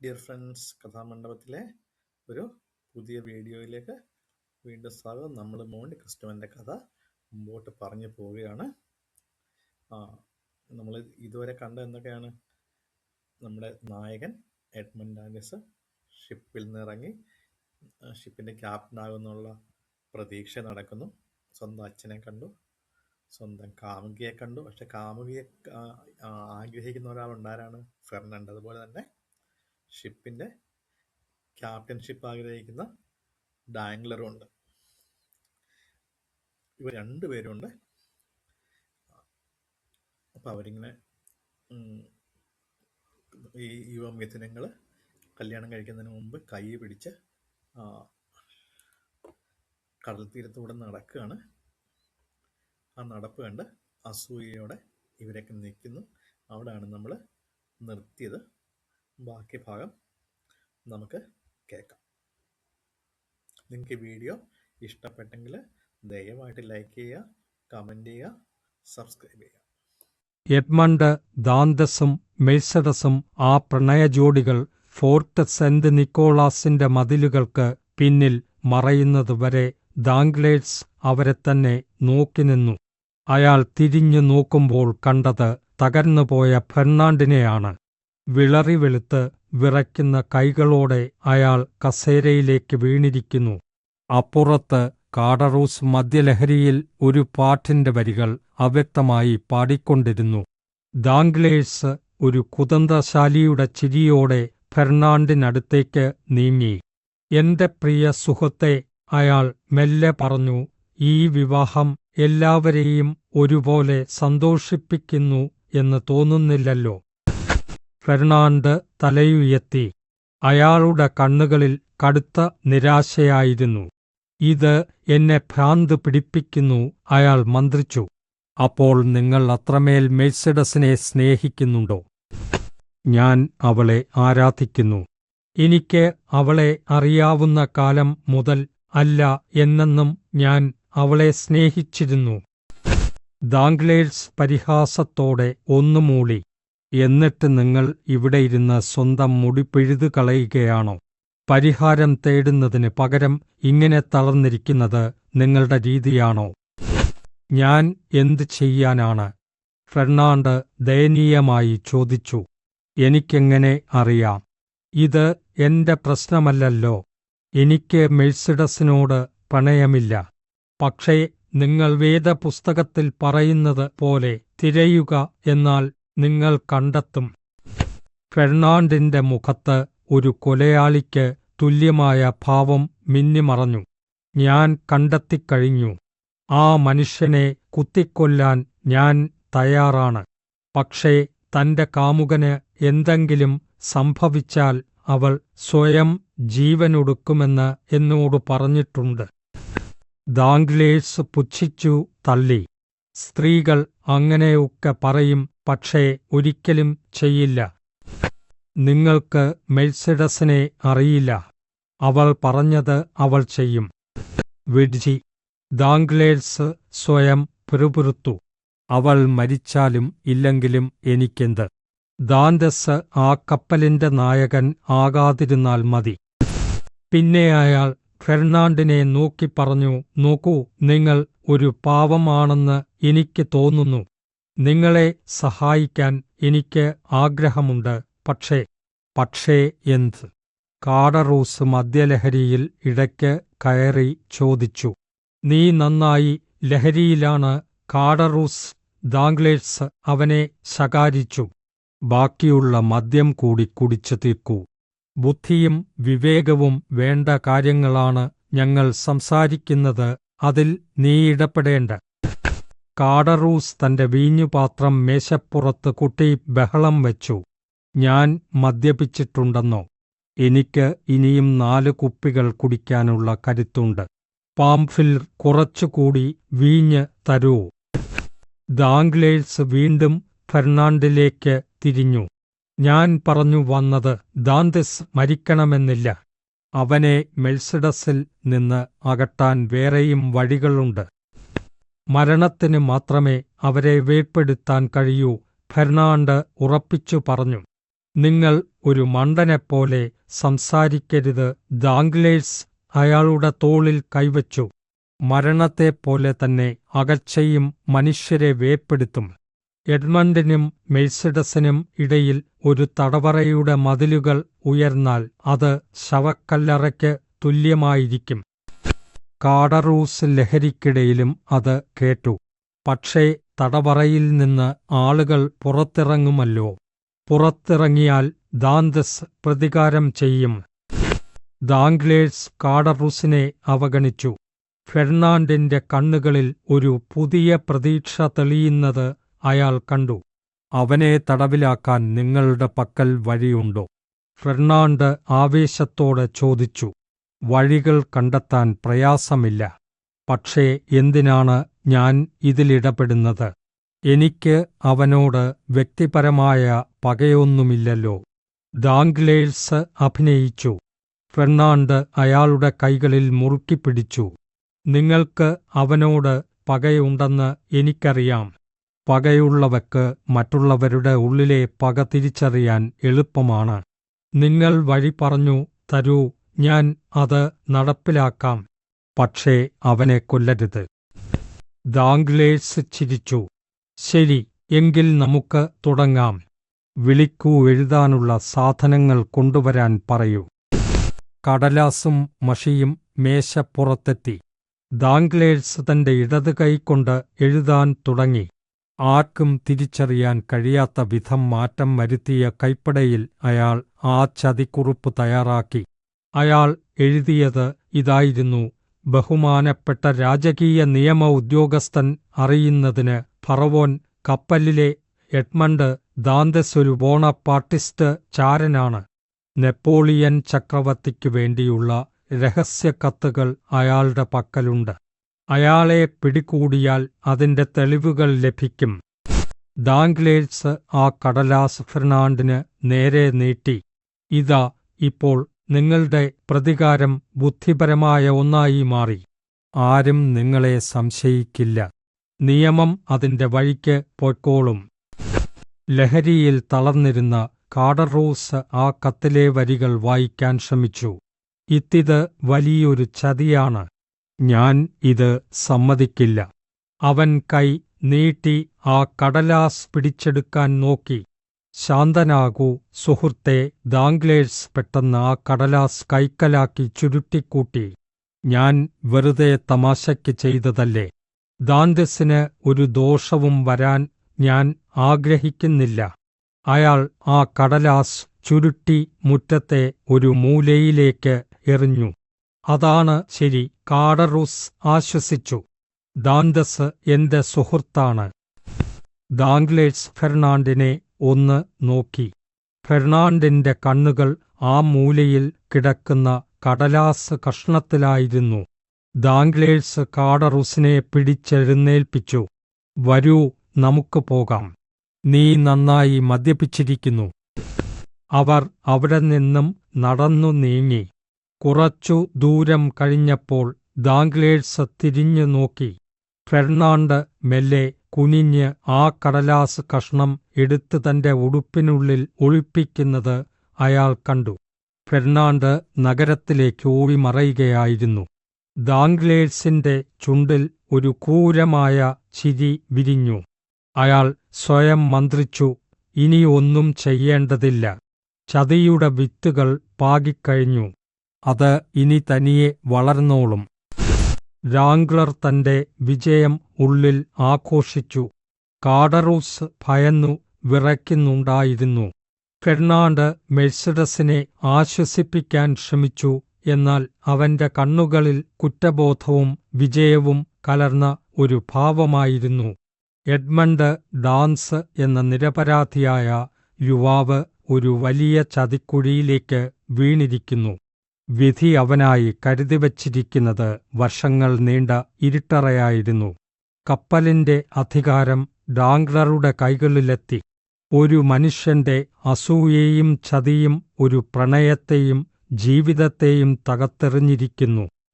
Dear friends, കഥാമണ്ഡപത്തിലെ ഒരു പുതിയ വീഡിയോയിലേക്ക് വീണ്ടും സ്വാഗതം. നമ്മൾ മോണ്ടി ക്രിസ്റ്റോഫറിൻ്റെ കഥ മുമ്പോട്ട് പറഞ്ഞു പോവുകയാണ്. നമ്മൾ ഇതുവരെ കണ്ട എന്തൊക്കെയാണ്? നമ്മുടെ നായകൻ എഡ്മണ്ട് ആൻഡേഴ്സ് ഷിപ്പിൽ നിന്ന് ഇറങ്ങി ഷിപ്പിൻ്റെ ക്യാപ്റ്റനാകുന്നുള്ള പ്രതീക്ഷ നടക്കുന്നു. സ്വന്തം അച്ഛനെ കണ്ടു, സ്വന്തം കാമുകിയെ കണ്ടു. പക്ഷെ കാമുകിയെ ആഗ്രഹിക്കുന്ന ഒരാളുണ്ടാരാണ്? ഫെർണാണ്ട്. അതുപോലെ തന്നെ ഷിപ്പിൻ്റെ ക്യാപ്റ്റൻഷിപ്പ് ആഗ്രഹിക്കുന്ന ഡാംഗ്ലറും ഉണ്ട്. ഇവർ രണ്ടുപേരുണ്ട്. അപ്പം അവരിങ്ങനെ ഈ യുവമിഥുനങ്ങൾ കല്യാണം കഴിക്കുന്നതിന് മുമ്പ് കൈ പിടിച്ച് കടൽ തീരത്തൂടെ നടക്കുകയാണ്. ആ നടപ്പ് കണ്ട് അസൂയയോടെ ഇവരൊക്കെ നിൽക്കുന്നു. അവിടെയാണ് നമ്മൾ നിർത്തിയത്. ബാക്കി ഭാഗം നമുക്ക് കേൾക്കാം. നിങ്ങൾക്ക് ഈ വീഡിയോ ഇഷ്ടപ്പെട്ടെങ്കിൽ ദയവായിട്ട് ലൈക്ക് ചെയ്യുക, കമൻറ്റ് ചെയ്യുക, സബ്സ്ക്രൈബ് ചെയ്യുക. എഡ്മണ്ട് ദാന്തസും മെഴ്സഡസും ആ പ്രണയജോഡികൾ ഫോർട്ട് സെന്റ് നിക്കോളാസിന്റെ മതിലുകൾക്ക് പിന്നിൽ മറയുന്നതുവരെ ദാംഗ്ലേഴ്സ് അവരെത്തന്നെ നോക്കിനിന്നു. അയാൾ തിരിഞ്ഞു നോക്കുമ്പോൾ കണ്ടത് തകർന്നുപോയ ഫെർണാണ്ടിനെയാണ്. വിളറി വെളുത്ത് വിറയ്ക്കുന്ന കൈകളോടെ അയാൾ കസേരയിലേക്ക് വീണിരിക്കുന്നു. അപ്പുറത്ത് കാഡറൂസ് മദ്യലഹരിയിൽ ഒരു പാട്ടിന്റെ വരികൾ അവ്യക്തമായി പാടിക്കൊണ്ടിരുന്നു. ദാംഗ്ലേഴ്സ് ഒരു കുതന്ത്രശാലിയുടെ ചിരിയോടെ ഫെർണാണ്ടിനടുത്തേക്ക് നീങ്ങി. എന്റെ പ്രിയ സുഹൃത്തെ, അയാൾ മെല്ലെ പറഞ്ഞു, ഈ വിവാഹം എല്ലാവരെയും ഒരുപോലെ സന്തോഷിപ്പിക്കുന്നു എന്ന് തോന്നുന്നില്ലല്ലോ. ഫെർണാണ്ട് തലയുയർത്തി. അയാളുടെ കണ്ണുകളിൽ കടുത്ത നിരാശയായിരുന്നു. ഇത് എന്നെ ഭ്രാന്ത് പിടിപ്പിക്കുന്നു, അയാൾ മന്ത്രിച്ചു. അപ്പോൾ നിങ്ങൾ അത്രമേൽ മെഴ്സഡസിനെ സ്നേഹിക്കുന്നുണ്ടോ? ഞാൻ അവളെ ആരാധിക്കുന്നു. എനിക്ക് അവളെ അറിയാവുന്ന കാലം മുതൽ അല്ല എന്നെന്നും ഞാൻ അവളെ സ്നേഹിച്ചിരുന്നു. ദാംഗ്ലേഴ്സ് പരിഹാസത്തോടെ ഒന്നു മൂളി. എന്നിട്ട് നിങ്ങൾ ഇവിടെ ഇരുന്ന് സ്വന്തം മുടി പിഴുതു കളയുകയാണോ? പരിഹാരം തേടുന്നതിന് പകരം ഇങ്ങനെ തളർന്നിരിക്കുന്നത് നിങ്ങളുടെ രീതിയാണോ? ഞാൻ എന്തു ചെയ്യാനാണ്? ഫെർണാണ്ട് ദയനീയമായി ചോദിച്ചു. എനിക്കെങ്ങനെ അറിയാം? ഇത് എന്റെ പ്രശ്നമല്ലല്ലോ. എനിക്ക് മെഴ്സഡസിനോട് പ്രണയമില്ല. പക്ഷേ നിങ്ങൾ വേദപുസ്തകത്തിൽ പറയുന്നത് പോലെ തിരയുക, എന്നാൽ നിങ്ങൾ കണ്ടെത്തും. ഫെർണാണ്ടിന്റെ മുഖത്ത് ഒരു കൊലയാളിക്ക് തുല്യമായ ഭാവം മിന്നിമറഞ്ഞു. ഞാൻ കണ്ടെത്തിക്കഴിഞ്ഞു. ആ മനുഷ്യനെ കുത്തിക്കൊല്ലാൻ ഞാൻ തയ്യാറാണ്. പക്ഷേ തന്റെ കാമുകന് എന്തെങ്കിലും സംഭവിച്ചാൽ അവൾ സ്വയം ജീവനൊടുക്കുമെന്ന് എന്നോട് പറഞ്ഞിട്ടുണ്ട്. ദാംഗ്ലേഴ്സ് പുച്ഛിച്ചു തള്ളി. സ്ത്രീകൾ അങ്ങനെയൊക്കെ പറയും, പക്ഷേ ഒരിക്കലും ചെയ്യില്ല. നിങ്ങൾക്ക് മെഴ്സഡസിനെ അറിയില്ല. അവൾ പറഞ്ഞത് അവൾ ചെയ്യും. വിഡ്ജി. ദാംഗ്ലേഴ്സ് സ്വയം പിറുപിറുത്തു. അവൾ മരിച്ചാലും ഇല്ലെങ്കിലും എനിക്കെന്ത്? ദാന്തസ് ആ കപ്പലിന്റെ നായകൻ ആകാതിരുന്നാൽ മതി. പിന്നെ അയാൾ ഫെർണാണ്ടിനെ നോക്കി പറഞ്ഞു, നോക്കൂ, നിങ്ങൾ ഒരു പാവമാണെന്ന് എനിക്ക് തോന്നുന്നു. നിങ്ങളെ സഹായിക്കാൻ എനിക്ക് ആഗ്രഹമുണ്ട്. പക്ഷേ എന്ത്? കാഡറൂസ് മദ്യലഹരിയിൽ ഇടയ്ക്ക് കയറി ചോദിച്ചു. നീ നന്നായി ലഹരിയിലാണ് കാഡറൂസ്. ദാംഗ്ലേഴ്സ് അവനെ ശകാരിച്ചു. ബാക്കിയുള്ള മദ്യം കൂടി കുടിച്ചു തീർക്കൂ. ബുദ്ധിയും വിവേകവും വേണ്ട കാര്യങ്ങളാണ് ഞങ്ങൾ സംസാരിക്കുന്നത്. അതിൽ നീ ഇടപെടേണ്ട. കാഡറൂസ് തന്റെ വീഞ്ഞുപാത്രം മേശപ്പുറത്ത് കുട്ടി ബഹളം വെച്ചു. ഞാൻ മദ്യപിച്ചിട്ടുണ്ടെന്നോ? എനിക്ക് ഇനിയും 4 കുപ്പികൾ കുടിക്കാനുള്ള കരുത്തുണ്ട്. പാംഫിൽ കുറച്ചുകൂടി വീഞ്ഞ് തരൂ. ദാംഗ്ലേഴ്സ് വീണ്ടും ഫെർണാണ്ടിലേക്ക് തിരിഞ്ഞു. ഞാൻ പറഞ്ഞു വന്നത്, ദാന്തസ് മരിക്കണമെന്നില്ല. അവനെ മെഴ്സഡസിൽ നിന്ന് അകറ്റാൻ വേറെയും വഴികളുണ്ട്. മരണത്തിന് മാത്രമേ അവരെ വേർപെടുത്താൻ കഴിയൂ, ഫെർണാണ്ട് ഉറപ്പിച്ചു പറഞ്ഞു. നിങ്ങൾ ഒരു മണ്ടനെപ്പോലെ സംസാരിക്കരുത്. ദാംഗ്ലേഴ്സ് അയാളുടെ തോളിൽ കൈവച്ചു. മരണത്തെപ്പോലെ തന്നെ അകൽച്ചയും മനുഷ്യരെ വേർപെടുത്തും. എഡ്മണ്ടിനും മെഴ്സിഡസിനും ഇടയിൽ ഒരു തടവറയുടെ മതിലുകൾ ഉയർന്നാൽ അത് ശവക്കല്ലറയ്ക്ക് തുല്യമായിരിക്കും. കാഡറൂസ് ലഹരിക്കിടയിലും അത് കേട്ടു. പക്ഷേ തടവറയിൽ നിന്ന് ആളുകൾ പുറത്തിറങ്ങുമല്ലോ. പുറത്തിറങ്ങിയാൽ ദാന്തസ് പ്രതികാരം ചെയ്യും. ദാംഗ്ലേഴ്സ് കാഡറൂസിനെ അവഗണിച്ചു. ഫെർണാണ്ടിന്റെ കണ്ണുകളിൽ ഒരു പുതിയ പ്രതീക്ഷ തെളിയുന്നത് അയാൾ കണ്ടു. അവനെ തടവിലാക്കാൻ നിങ്ങളുടെ പക്കൽ വഴിയുണ്ടോ? ഫെർണാണ്ട് ആവേശത്തോടെ ചോദിച്ചു. വഴികൾ കണ്ടെത്താൻ പ്രയാസമില്ല. പക്ഷേ എന്തിനാണ് ഞാൻ ഇതിലിടപെടുന്നത്? എനിക്ക് അവനോട് വ്യക്തിപരമായ പകയൊന്നുമില്ലല്ലോ. ദാംഗ്ലേഴ്സ് അഭിനയിച്ചു. ഫെർണാണ്ട് അയാളുടെ കൈകളിൽ മുറുക്കിപ്പിടിച്ചു. നിങ്ങൾക്ക് അവനോട് പകയുണ്ടെന്ന് എനിക്കറിയാം. പകയുള്ളവർക്ക് മറ്റുള്ളവരുടെ ഉള്ളിലെ പക തിരിച്ചറിയാൻ എളുപ്പമാണ്. നിങ്ങൾ വഴി പറഞ്ഞു തരൂ, ഞാൻ അത് നടപ്പിലാക്കാം. പക്ഷേ അവനെ കൊല്ലരുത്. ദാംഗ്ലേഴ്സ് ചിരിച്ചു. ശരി, എങ്കിൽ നമുക്ക് തുടങ്ങാം. വിളിക്കൂ, എഴുതാനുള്ള സാധനങ്ങൾ കൊണ്ടുവരാൻ പറയൂ. കടലാസും മഷിയും മേശപ്പുറത്തെത്തി. ദാംഗ്ലേഴ്സ് തന്റെ ഇടത് കൈകൊണ്ട് എഴുതാൻ തുടങ്ങി. ആർക്കും തിരിച്ചറിയാൻ കഴിയാത്ത വിധം മാറ്റം വരുത്തിയ കൈപ്പടയിൽ അയാൾ ആ ചതിക്കുറിപ്പ് തയ്യാറാക്കി. അയാൾ എഴുതിയത് ഇതായിരുന്നു: ബഹുമാനപ്പെട്ട രാജകീയ നിയമ ഉദ്യോഗസ്ഥൻ അറിയുന്നതിന്, ഫറവോൻ കപ്പലിലെ എഡ്മണ്ട് ദാന്തസ് ഒരു ബോണപ്പാർട്ടിസ്റ്റ് ചാരനാണ്. നെപ്പോളിയൻ ചക്രവർത്തിക്കു വേണ്ടിയുള്ള രഹസ്യക്കത്തുകൾ അയാളുടെ പക്കലുണ്ട്. അയാളെ പിടികൂടിയാൽ അതിന്റെ തെളിവുകൾ ലഭിക്കും. ദാംഗ്ലേഴ്സ് ആ കടലാസ് ഫെർണാണ്ടിന് നേരെ നീട്ടി. ഇതാ, ഇപ്പോൾ നിങ്ങളുടെ പ്രതികാരം ബുദ്ധിപരമായ ഒന്നായി മാറി. ആരും നിങ്ങളെ സംശയിക്കില്ല. നിയമം അതിന്റെ വഴിക്ക് പൊയ്ക്കോളും. ലഹരിയിൽ തളർന്നിരുന്ന കാഡറൂസ് ആ കത്തിലെ വരികൾ വായിക്കാൻ ശ്രമിച്ചു. ഇത് വലിയൊരു ചതിയാണ്. ഞാൻ ഇത് സമ്മതിക്കില്ല. അവൻ കൈ നീട്ടി ആ കടലാസ് പിടിച്ചെടുക്കാൻ നോക്കി. ശാന്തനാകൂ സുഹൃത്തേ. ദാംഗ്ലേഴ്സ് പെട്ടെന്ന് ആ കടലാസ് കൈക്കലാക്കി ചുരുട്ടിക്കൂട്ടി. ഞാൻ വെറുതെ തമാശയ്ക്ക് ചെയ്തതല്ലേ. ദാന്തസിന് ഒരു ദോഷവും വരാൻ ഞാൻ ആഗ്രഹിക്കുന്നില്ല. അയാൾ ആ കടലാസ് ചുരുട്ടി മുറ്റത്തെ ഒരു മൂലയിലേക്ക് എറിഞ്ഞു. അതാണ് ശരി, കാഡറൂസ് ആശ്വസിച്ചു. ദാന്തസ് എന്റെ സുഹൃത്താണ്. ദാംഗ്ലേഴ്സ് ഫെർണാണ്ടിനെ ഒന്ന് നോക്കി. ഫെർണാണ്ടിന്റെ കണ്ണുകൾ ആ മൂലയിൽ കിടക്കുന്ന കടലാസ് കഷ്ണത്തിലായിരുന്നു. ദാംഗ്ലേഴ്സ് കാഡറൂസിനെ പിടിച്ചെഴുന്നേൽപ്പിച്ചു. വരൂ, നമുക്ക് പോകാം. നീ നന്നായി മദ്യപിച്ചിരിക്കുന്നു. അവർ അവിടെ നിന്നും നടന്നു നീങ്ങി. കുറച്ചു ദൂരം കഴിഞ്ഞപ്പോൾ ദാംഗ്ലേഴ്സ് തിരിഞ്ഞു നോക്കി. ഫെർണാണ്ട് മെല്ലെ കുനിഞ്ഞ് ആ കടലാസ് കഷ്ണം എടുത്ത് തന്റെ ഉടുപ്പിനുള്ളിൽ ഒളിപ്പിക്കുന്നത് അയാൾ കണ്ടു. ഫെർണാണ്ട് നഗരത്തിലേക്ക് ഓടിമറയുകയായിരുന്നു. ദാംഗ്ലേഴ്സിന്റെ ചുണ്ടിൽ ഒരു ക്രൂരമായ ചിരി വിരിഞ്ഞു. അയാൾ സ്വയം മന്ത്രിച്ചു, ഇനി ഒന്നും ചെയ്യേണ്ടതില്ല. ചതിയുടെ വിത്തുകൾ പാകിക്കഴിഞ്ഞു. അത് ഇനി തനിയെ വളർന്നോളും. രാംഗ്ലർ തന്റെ വിജയം ഉള്ളിൽ ആഘോഷിച്ചു. കാഡറൂസ് ഭയന്നു വിറയ്ക്കുന്നുണ്ടായിരുന്നു. ഫെർണാണ്ട് മെഴ്സിഡസിനെ ആശ്വസിപ്പിക്കാൻ ശ്രമിച്ചു. എന്നാൽ അവന്റെ കണ്ണുകളിൽ കുറ്റബോധവും വിജയവും കലർന്ന ഒരു ഭാവമായിരുന്നു. എഡ്മണ്ട് ഡാൻസ് എന്ന നിരപരാധിയായ യുവാവ് ഒരു വലിയ ചതിക്കുഴിയിലേക്ക് വീണിരിക്കുന്നു. വിധി അവനായി കരുതിവച്ചിരിക്കുന്നത് വർഷങ്ങൾ നീണ്ട ഇരുട്ടറയായിരുന്നു. കപ്പലിന്റെ അധികാരം ഡാംഗ്ലറുടെ കൈകളിലെത്തി. ഒരു മനുഷ്യന്റെ അസൂയയും ചതിയും ഒരു പ്രണയത്തെയും ജീവിതത്തെയും തകർത്തെറിഞ്ഞിരിക്കുന്നു.